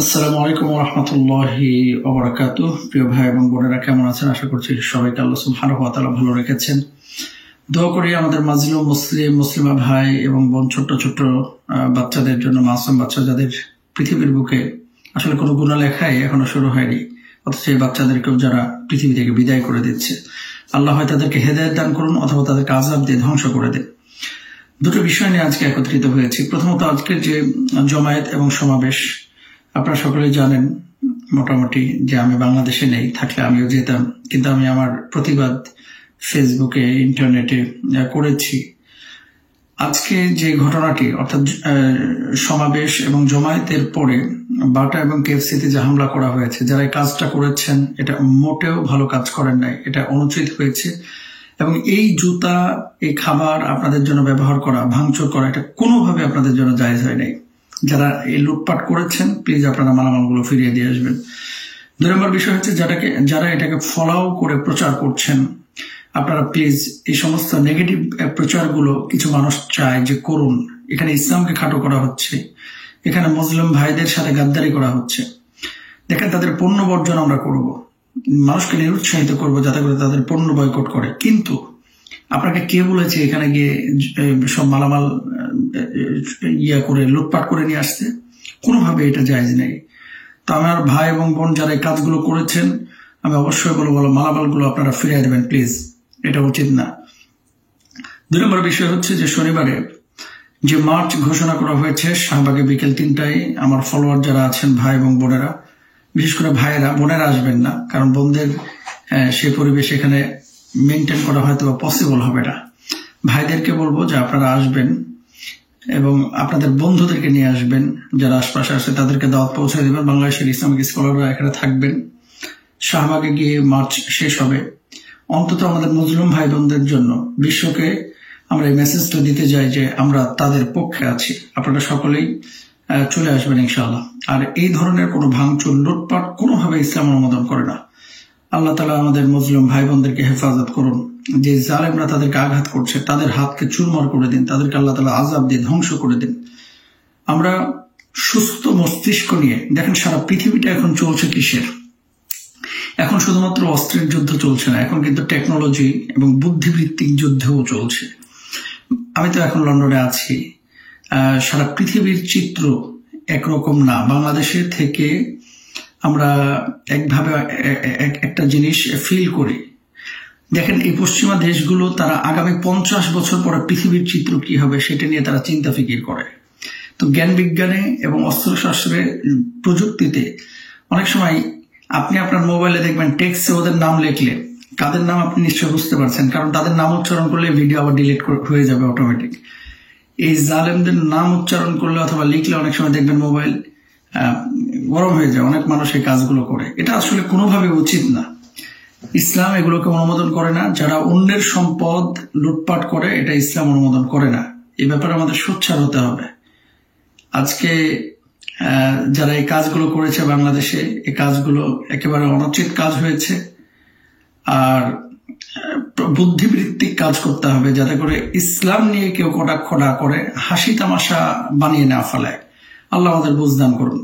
আসসালামু আলাইকুম ওয়া রাহমাতুল্লাহি ওয়া বারাকাতুহু। প্রিয় ভাই এবং বোনেরা কেমন আছেন? আশা করছি সবাইকে আল্লাহ সুবহানাহু ওয়া তাআলা ভালো রেখেছেন। দোয়া করি আমাদের মাজলুম মুসলিমা ভাই এবং বোন, ছোট্ট ছোট্ট বাচ্চাদের জন্য, মাসুম বাচ্চা যাদের পৃথিবীর বুকে আসলে কোনো গুনাহ লেখাই এখনো শুরু হয়নি, অথচ এই বাচ্চাদেরকেও যারা পৃথিবী থেকে বিদায় করে দিচ্ছে, আল্লাহ হয় তাদেরকে হেদায়েত দান করুন অথবা তাদেরকে আযাব দিয়ে ধ্বংস করে দেন। দুটো বিষয় নিয়ে আজকে একত্রিত হয়েছি। প্রথমত, আজকের যে জমায়েত এবং সমাবেশ, আপনারা সকলেই জানেন মোটামুটি যে আমি বাংলাদেশে নেই, থাকলে আমিও যেতাম, কিন্তু আমি আমার প্রতিবাদ ফেসবুকে, ইন্টারনেটে করেছি। আজকে যে ঘটনাটি, অর্থাৎ সমাবেশ এবং জমায়েতের পরে বাটা এবং কেএফসিতে যে হামলা করা হয়েছে, যারা এই কাজটা করেছেন এটা মোটেও ভালো কাজ করেন নাই, এটা অনুচিত হয়েছে। এবং এই জুতা, এই খাবার আপনাদের জন্য ব্যবহার করা, ভাঙচুর করা, এটা কোনোভাবে আপনাদের জন্য জায়েজ হয় নাই। যারা এই লুটপাট করেছেন, প্লিজ আপনারা মালামালগুলো ফিরিয়ে দিয়ে আসবেন। 2 নম্বর বিষয় হচ্ছে, যারা এটাকে ফলাও করে প্রচার করছেন, আপনারা প্লিজ এই সমস্ত নেগেটিভ প্রচারগুলো কিছু মানুষ চায় যে করুন। এখানে ইসলামকে খাটো করা হচ্ছে, এখানে মুসলিম ভাইদের সাথে গাদ্দারি করা হচ্ছে। দেখেন, তাদের পণ্য বর্জন আমরা করব, মানুষকে নিরুৎসাহিত করব যাতে করে তাদের পণ্য বয়কট করে, কিন্তু আপনাকে কে বলেছে এখানে গিয়ে সব মালামাল করে লুটপাট করে নিয়ে আসতে? কোনোভাবে এটা জায়েজ নেই। তো আমার ভাই এবং বোন যারা এই কাজগুলো করেছেন, আমি অবশ্যই বলবো মালামালগুলো আপনারা ফিরিয়ে দেবেন প্লিজ, এটা উচিত না। 2 নম্বর বিষয় হচ্ছে যে শনিবারে যে মার্চ ঘোষণা করা হয়েছে শাহবাগে বিকেল 3টায়, আমার ফলোয়ার যারা আছেন ভাই এবং বোনেরা, বিশেষ করে ভাইয়েরা, বোনেরা আসবেন না, কারণ বোনদের সে পরিবেশ এখানে মেনটেন করা হয়তো বা পসিবল হবে না। ভাইদেরকে বলবো যে আপনারা আসবেন এবং আপনাদের বন্ধুদেরকে নিয়ে আসবেন, যারা আশপাশে আসে তাদেরকে দাওয়াত পৌঁছে দেবেন। বাংলাদেশের ইসলামিক স্কলাররা এখানে থাকবেন। শাহবাগে গিয়ে মার্চ শেষ হবে। অন্তত আমাদের মুসলিম ভাই বোনদের জন্য বিশ্বকে আমরা এই মেসেজটা দিতে যাই যে আমরা তাদের পক্ষে আছি। আপনারা সকলেই চলে আসবেন ইনশাআল্লাহ। আর এই ধরনের কোনো ভাঙচুর, লুটপাট কোনোভাবে ইসলাম অনুমোদন করে না। আল্লাহ তাআলা আমাদের মুসলিম ভাই বোনদেরকে হেফাজত করুন। যে জালেমরা তাদেরকে আঘাত করছে, তাদের হাতকে চুরমার করে দিন, তাদেরকে আল্লাহ তাআলা আযাব দিয়ে ধ্বংস করে দিন। আমরা সুস্থ মস্তিষ্ক নিয়ে, দেখেন সারা পৃথিবীটা এখন চলছে কিসের? এখন শুধুমাত্র অস্ত্রের যুদ্ধ চলছে না, এখন কিন্তু টেকনোলজি এবং বুদ্ধিভিত্তিক যুদ্ধও চলছে। আমি তো এখন লন্ডনে আছি, সারা পৃথিবীর চিত্র একরকম না। বাংলাদেশে থেকে আমরা একভাবে একটা জিনিস ফিল করি। দেখেন, এই পশ্চিমা দেশগুলো তারা আগামী 50 বছর পরে পৃথিবীর চিত্র কি হবে সেটা নিয়ে তারা চিন্তা ফিকির করে। তো জ্ঞান বিজ্ঞানে এবং অস্ত্রশস্ত্রে, প্রযুক্তিতে অনেক সময় আপনি আপনার মোবাইলে দেখবেন টেক্সটে ওদের নাম লিখলে, কাদের নাম আপনি নিশ্চয় বুঝতে পারছেন, কারণ তাদের নাম উচ্চারণ করলে ভিডিও আবার ডিলিট হয়ে যাবে অটোমেটিক। এই জালেমদের নাম উচ্চারণ করলে অথবা লিখলে অনেক সময় দেখবেন মোবাইল গরম হয়ে যায়। অনেক মানুষ এই কাজগুলো করে, এটা আসলে কোনোভাবে উচিত না। ইসলাম এগুলোকে অনুমোদন করে না। যারা অন্যের সম্পদ লুটপাট করে, এটা ইসলাম অনুমোদন করে না। এই ব্যাপারে আমাদের সোচ্চার হতে হবে। আজকে যারা এই কাজগুলো করেছে বাংলাদেশে, এই কাজগুলো একেবারে অনুচিত কাজ হয়েছে। আর বুদ্ধিবৃত্তিক কাজ করতে হবে যাতে করে ইসলাম নিয়ে কেউ কটাক্ষ না করে, হাসি তামাশা বানিয়ে না ফেলায়। আল্লাহ আমাদের বুঝদান করুন।